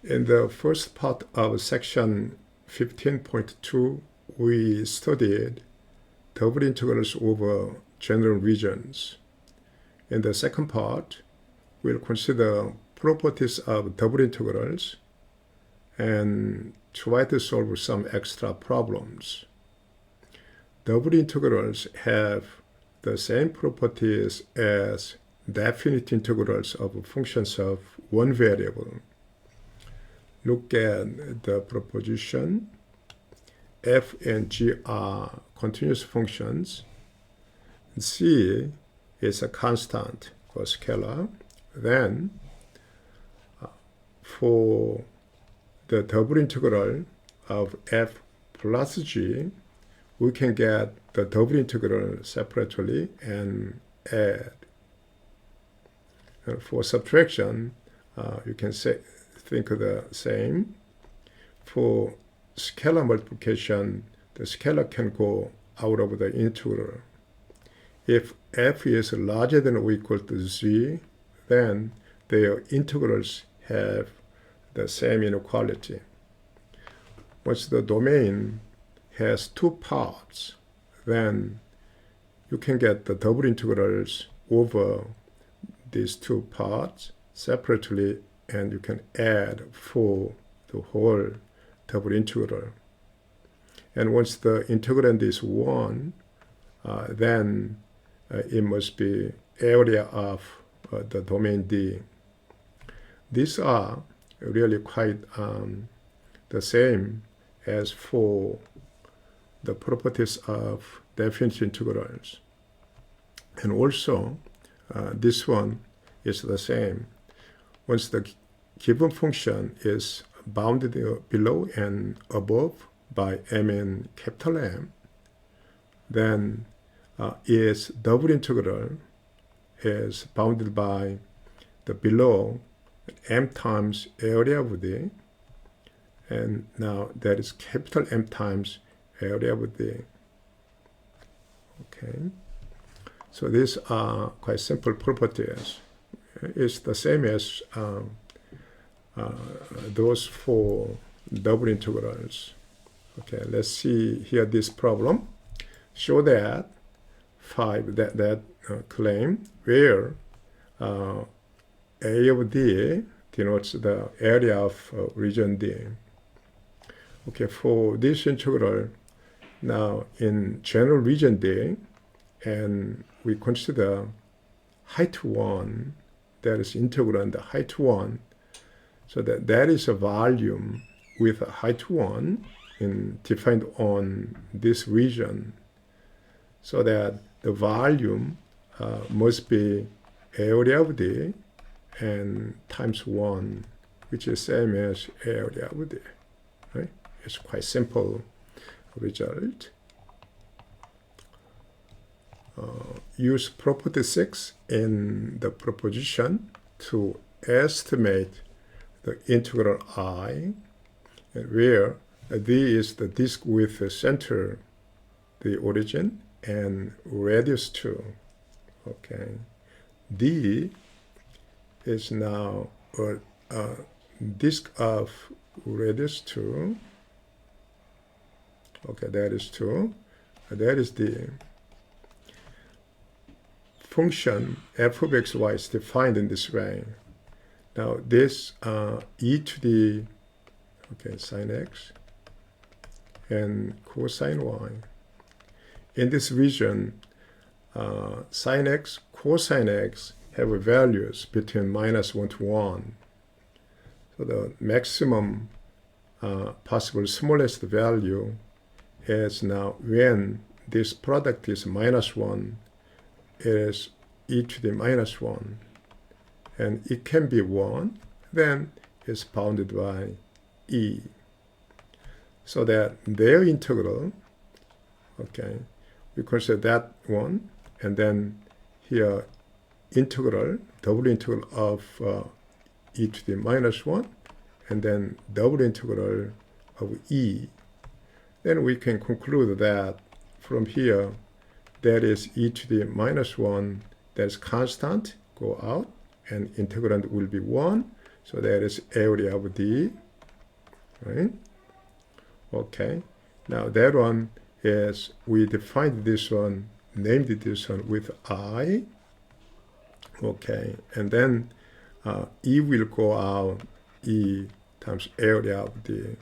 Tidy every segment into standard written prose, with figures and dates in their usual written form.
In the first part of section 15.2, we studied double integrals over general regions. In the second part, we'll consider properties of double integrals and try to solve some extra problems. Double integrals have the same properties as definite integrals of functions of one variable. Look at the proposition. F and G are continuous functions. C is a constant or scalar. Then, for the double integral of f plus g, we can get the double integral separately and add. And for subtraction, you can think of the same. For scalar multiplication, the scalar can go out of the integral. If f is larger than or equal to z, then their integrals have the same inequality. Once the domain has two parts, then you can get the double integrals over these two parts separately, and you can add for the whole double integral. And once the integrand is 1, then it must be area of the domain D. These are really quite the same as for the properties of definite integrals. And also, this one is the same. Once the given function is bounded below and above by m and capital M, then its double integral is bounded by the below m times area of D, and now that is capital M times area of D. Okay, so these are quite simple properties. It's the same as those for double integrals. Okay, let's see here this problem. Show that claim where A of D denotes the area of region D. Okay, for this integral, now in general region D, and we consider height 1, that is integrand height 1, so that is a volume with a height 1 defined on this region, so that the volume must be area of D and times 1, which is same as area of D. Right? It's quite simple result. Use property 6 in the proposition to estimate the integral I, where D is the disk with the center, the origin, and radius 2. Okay, D is now a disk of radius 2. Okay, that is 2. That is the function f of xy is defined in this way. Now this e to the sine x and cosine y. In this region, sine x, cosine x have values between -1 to 1. So the maximum possible smallest value is now when this product is -1, it is e to the -1. And it can be 1, then it's bounded by e. So that their integral, okay, we consider that one, and then here integral, double integral of e to the -1, and then double integral of e. Then we can conclude that from here, that is e to the -1, that's constant, go out, and integrand will be 1. So that is area of D, right? Okay, now that one is, we defined this one, named this one with I. Okay, and then E will go out, E times area of D.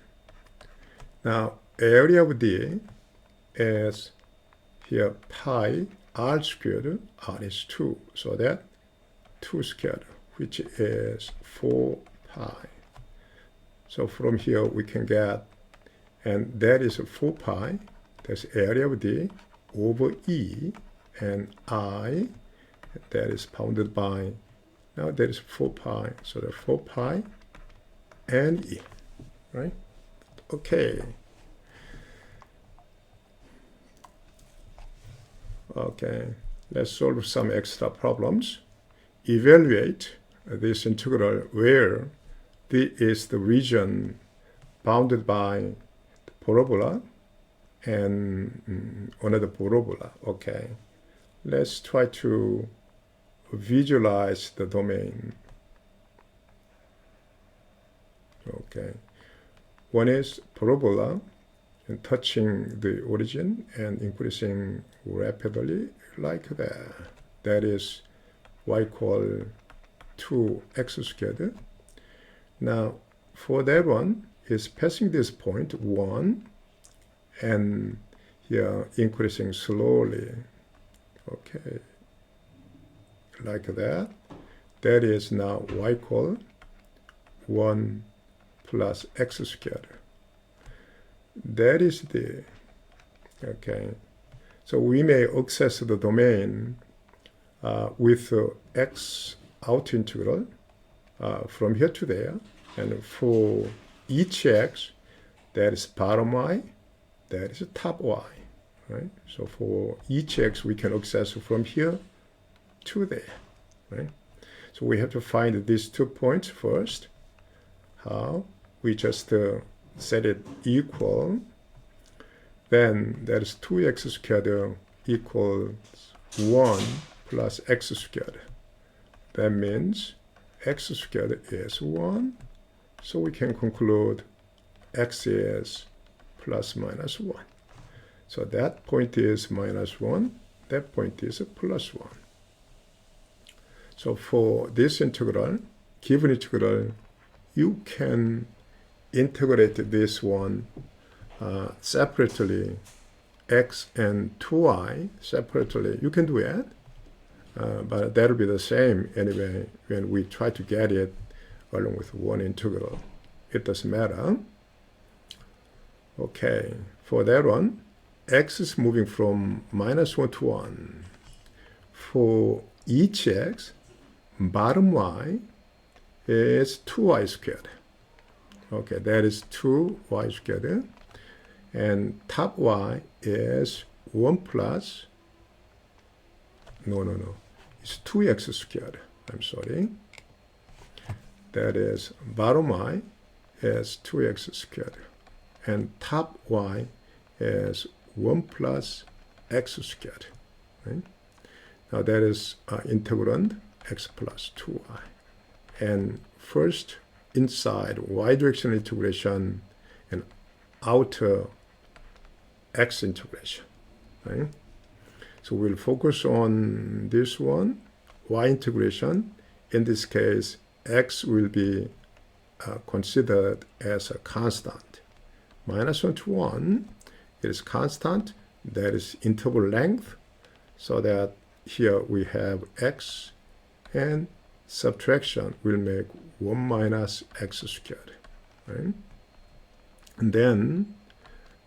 Now, area of D is here pi r squared, r is 2, so that 2 squared, which is 4 pi. So from here we can get, and that is 4 pi, that's area of D, over E, and I, that is bounded by, now that is 4 pi, so the 4 pi and E, right? Okay. Okay, let's solve some extra problems. Evaluate this integral where this is the region bounded by the parabola and another parabola. Okay, let's try to visualize the domain. Okay, one is parabola and touching the origin and increasing rapidly like that. That is y equal 2x squared. Now for that one is passing this point 1 and here increasing slowly. Okay, like that. That is now y equal 1 plus x squared. That is the, okay, so we may access the domain with x out integral from here to there, and for each x, that is bottom y, that is top y, right? So for each x, we can access from here to there, right? So we have to find these 2 points first. How? We just set it equal, then that is 2x squared equals 1 plus x squared. That means x squared is 1, so we can conclude x is plus minus 1. So that point is minus 1, that point is plus 1. So for this integral, given integral, you can integrate this one separately, x and 2y separately. You can do it, but that'll be the same anyway when we try to get it along with one integral. It doesn't matter. Okay, for that one, x is moving from minus 1 to 1. For each x, bottom y is 2y squared. Okay, that is 2y squared. And top y is 1 plus, no, it's 2x squared. I'm sorry. That is bottom y is 2x squared. And top y is 1 plus x squared. Right? Now that is integrand x plus 2y. And first, inside y direction integration and outer x integration. Right? So we'll focus on this one, y integration. In this case, x will be considered as a constant. Minus 1 to 1 is constant, that is interval length, so that here we have x, and subtraction will make 1 minus x squared. Right? And then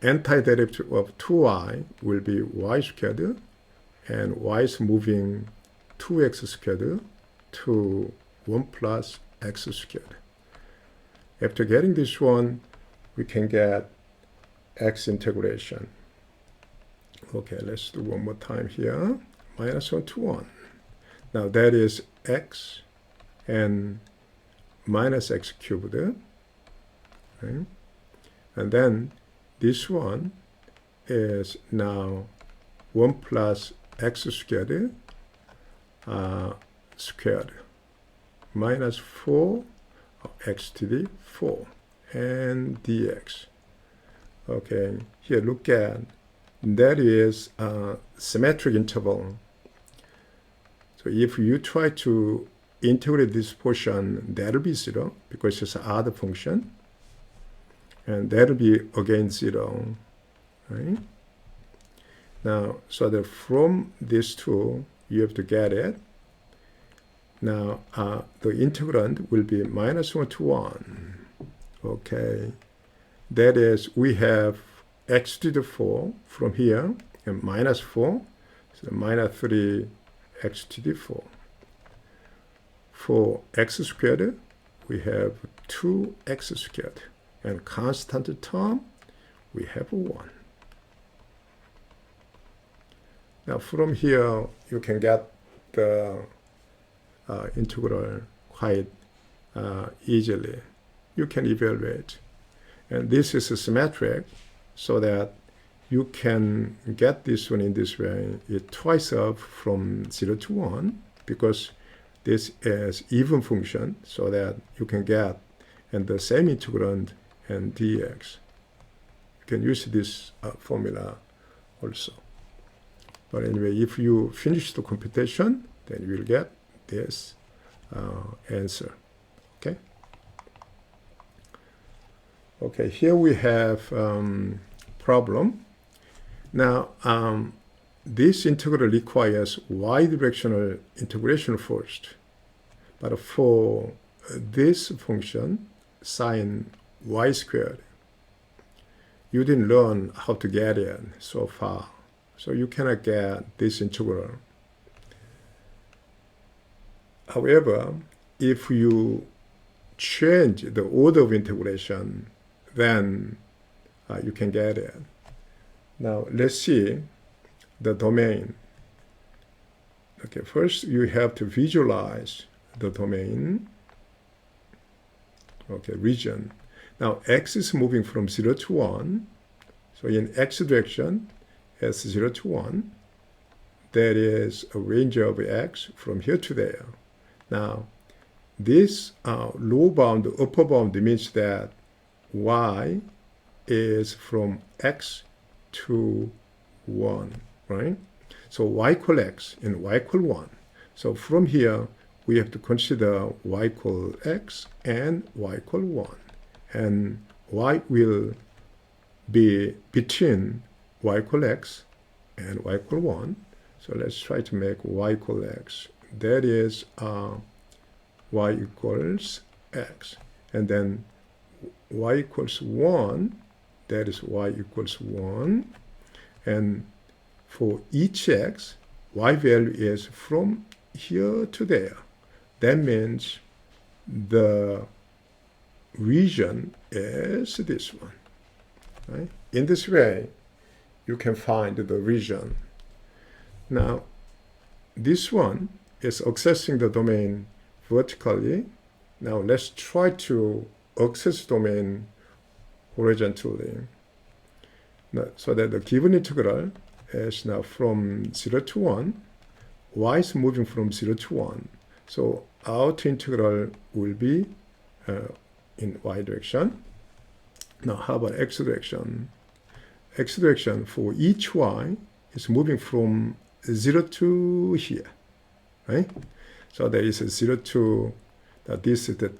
antiderivative of 2y will be y squared, and y is moving 2x squared to 1 plus x squared. After getting this one, we can get x integration. Okay, let's do one more time here. Minus 1 to 1. Now that is x and minus x cubed. Right? And then this one is now 1 plus x squared squared minus 4 x to the 4 and dx. Okay, here look at, that is a symmetric interval. So if you try to integrate this portion, that'll be 0 because it's an odd function. And that'll be again 0, right? Now, so that from these two, you have to get it. Now, the integrand will be minus 1 to 1. Okay. That is, we have x to the 4 from here, and minus 4, so minus 3 x to the 4. For x squared, we have 2x squared. And constant term, we have 1. Now from here, you can get the integral quite easily. You can evaluate. And this is a symmetric, so that you can get this one in this way. It twice up from 0 to 1, because this is even function, so that you can get and the same integrand and dx. You can use this formula also. But anyway, if you finish the computation, then you will get this answer. Okay. Okay, here we have problem. Now, this integral requires y-directional integration first. But for this function, sine y squared, you didn't learn how to get it so far. So you cannot get this integral. However, if you change the order of integration, then you can get it. Now, let's see the domain. Okay, first you have to visualize the domain. Okay, region. Now, x is moving from 0 to 1. So in x direction, as 0 to 1, that is a range of x from here to there. Now, this lower bound, upper bound means that y is from x to 1, right? So y equal x and y equal 1. So from here, we have to consider y equal x and y equal 1. And y will be between y equal x and y equal 1. So let's try to make y equal x. That is y equals x. And then y equals 1, that is y equals 1. And for each x, y value is from here to there. That means the region is this one. Right? In this way, you can find the region. Now, this one is accessing the domain vertically. Now, let's try to access domain horizontally. Now, so that the given integral is now from 0 to 1. Y is moving from 0 to 1. So outer integral will be in y direction. Now, how about x direction? X direction for each y is moving from 0 to here, right? So there is a 0 to, that this is the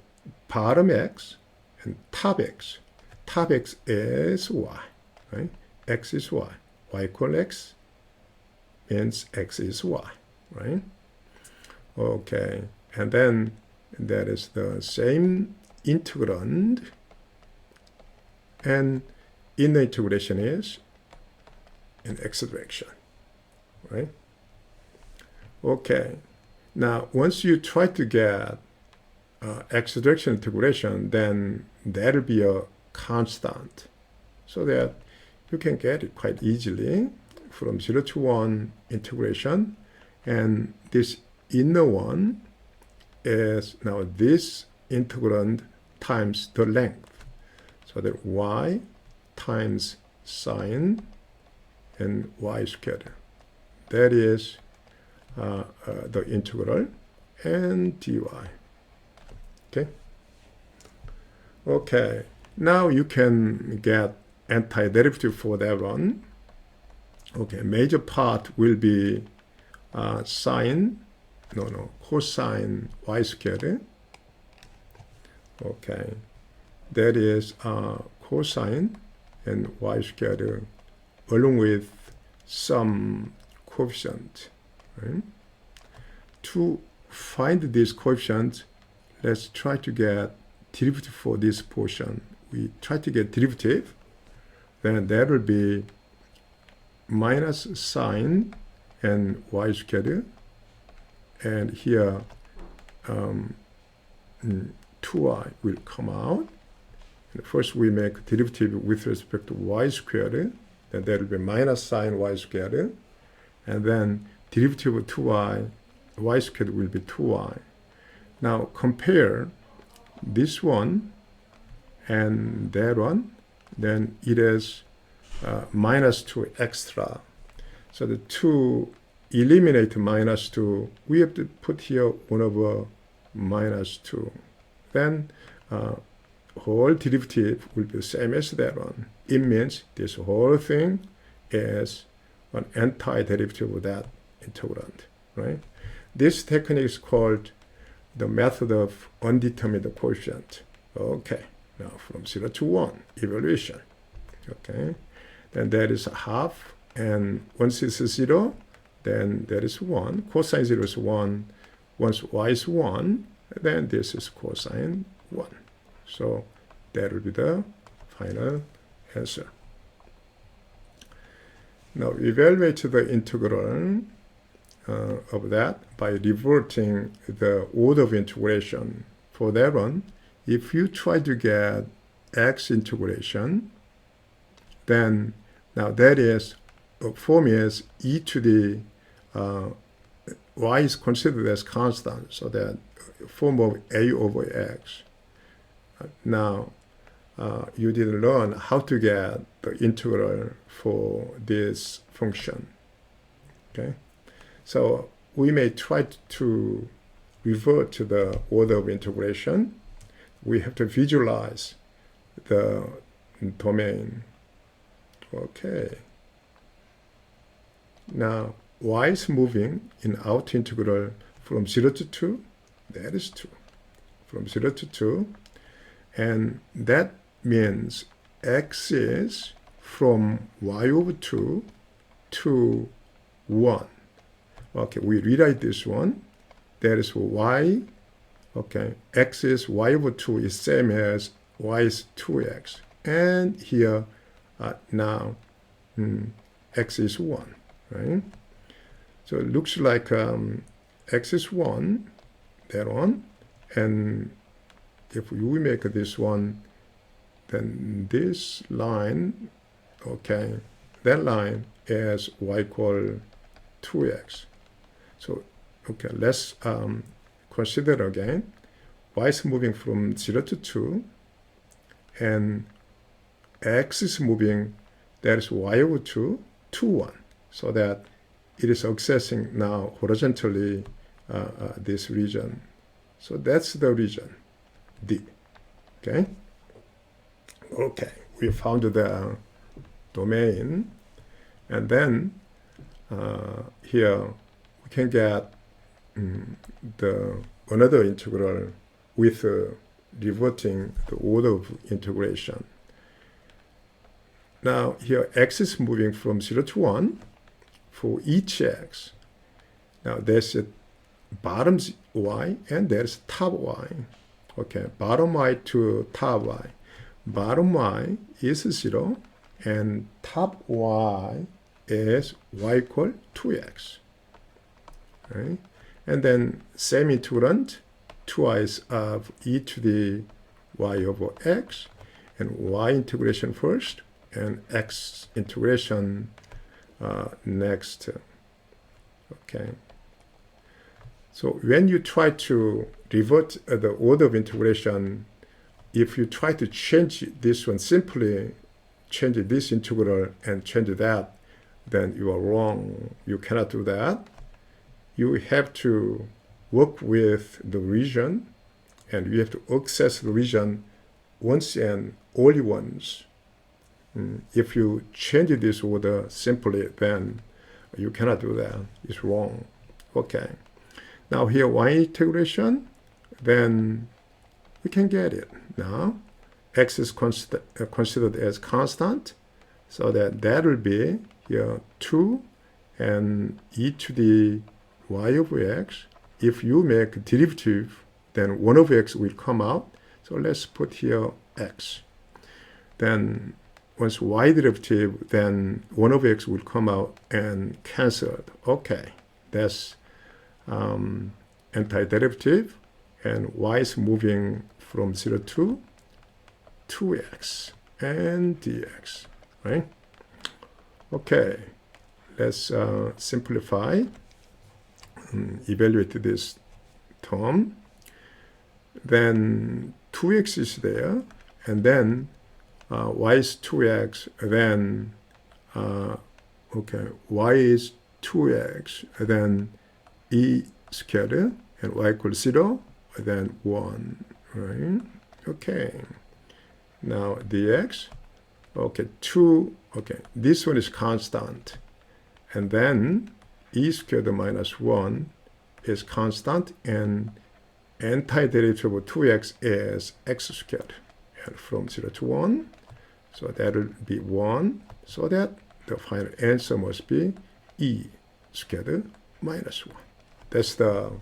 bottom x and top x. Top x is y, right? X is y. Y equal x means x is y, right? Okay, and then that is the same integrand, and inner integration is in x direction, right? Okay, now once you try to get x direction integration, then that'll be a constant, so that you can get it quite easily from 0 to 1 integration. And this inner one is now this integrand times the length. So that y times sine and y squared. That is the integral and dy. Okay. Okay, now you can get antiderivative for that one. Okay, major part will be cosine y squared. Okay, that is cosine and y squared along with some coefficient. Right? To find this coefficient, let's try to get derivative for this portion. We try to get derivative, then that will be minus sine and y squared, and here 2y will come out. And first we make derivative with respect to y squared, then that will be minus sine y squared, and then derivative of 2y, y squared will be 2y. Now compare this one and that one, then it is minus 2 extra. So the 2 eliminate minus 2, we have to put here 1 over minus 2. Then whole derivative will be the same as that one. It means this whole thing is an antiderivative of that integrand, right? This technique is called the method of undetermined quotient. Okay, now from 0 to 1, evaluation. Okay, then that is half, and once it's 0, then that is 1. Cosine 0 is 1. Once y is 1, then this is cosine 1. So that will be the final answer. Now evaluate the integral of that by reverting the order of integration. For that one, if you try to get x integration, then now that is, form is e to the y is considered as constant, so that form of a over x. Now you didn't learn how to get the integral for this function. Okay, so we may try to revert to the order of integration. We have to visualize the domain. Okay. Now y is moving in outer integral from 0 to 2. That is 2. From 0 to 2. And that means x is from y over 2 to 1. Okay, we rewrite this one. That is y. Okay, x is y over 2 is same as y is 2x. And here now x is 1, right? So it looks like x is 1, that one. And if we make this one, then this line, okay, that line is y equal 2x. So, okay, let's consider again. Y is moving from 0 to 2, and x is moving, that is y over 2 to 1, so that it is accessing now horizontally this region. So that's the region, D. Okay? Okay, we found the domain, and then here we can get another integral with reverting the order of integration. Now here x is moving from 0 to 1 for each x. Now there's a bottom y and there's top y. Okay, bottom y to top y. Bottom y is 0 and top y is y equal 2x. Right? And then same integrand, twice of e to the y over x, and y integration first, and x integration next. Okay. So when you try to revert the order of integration, if you try to change this one, simply change this integral and change that, then you are wrong. You cannot do that. You have to work with the region, and you have to access the region ones and only ones. If you change this order simply, then you cannot do that. It's wrong. Okay. Now here y integration, then we can get it. Now x is considered as constant, so that will be here 2 and e to the y of x. If you make derivative, then 1 of x will come out. So let's put here x. Then once y derivative, then 1 of x will come out and cancelled. Okay, that's antiderivative, and y is moving from 0 to 2x and dx, right? Okay, let's simplify, evaluate this term. Then 2x is there, and then y is 2x, then okay, y is 2x, then e squared, and y equals 0, then 1, right? Okay, now dx, okay, 2, okay, this one is constant, and then e squared minus 1 is constant, and antiderivative of 2x is x squared, and from 0 to 1, so that will be 1, so that the final answer must be e squared minus 1. That's the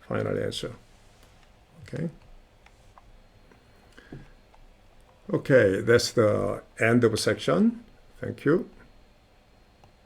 final answer. Okay. Okay, that's the end of section. Thank you.